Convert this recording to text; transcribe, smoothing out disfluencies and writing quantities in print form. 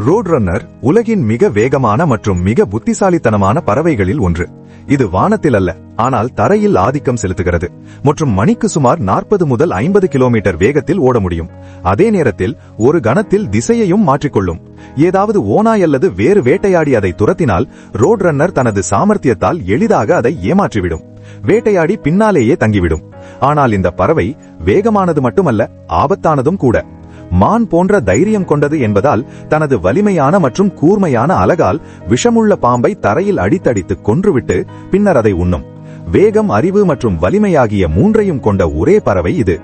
Road runner உலகின் மிக வேகமான மற்றும் மிக புத்திசாலித்தனமான பறவைகளில் ஒன்று. இது வானத்தில் அல்ல, ஆனால் தரையில் ஆதிக்கம் செலுத்துகிறது மற்றும் மணிக்கு சுமார் 40 முதல் 50 கிலோமீட்டர் வேகத்தில் ஓட முடியும். அதே நேரத்தில் ஒரு கணத்தில் திசையையும் மாற்றிக்கொள்ளும். ஏதாவது ஓநாய் அல்லது வேறு வேட்டையாடி அதை துரத்தினால் ரோட் ரன்னர் தனது சாமர்த்தியத்தால் எளிதாக அதை ஏமாற்றிவிடும். வேட்டையாடி பின்னாலேயே தங்கிவிடும். ஆனால் இந்த பறவை வேகமானது மட்டுமல்ல, ஆபத்தானதும் கூட. மான் போன்ற தைரியம் கொண்டது என்பதால் தனது வலிமையான மற்றும் கூர்மையான அலகால் விஷமுள்ள பாம்பை தரையில் அடித்தடித்து கொன்றுவிட்டு பின்னர் அதை உண்ணும். வேகம், அறிவு மற்றும் வலிமையாகிய மூன்றையும் கொண்ட ஒரே பறவை இது.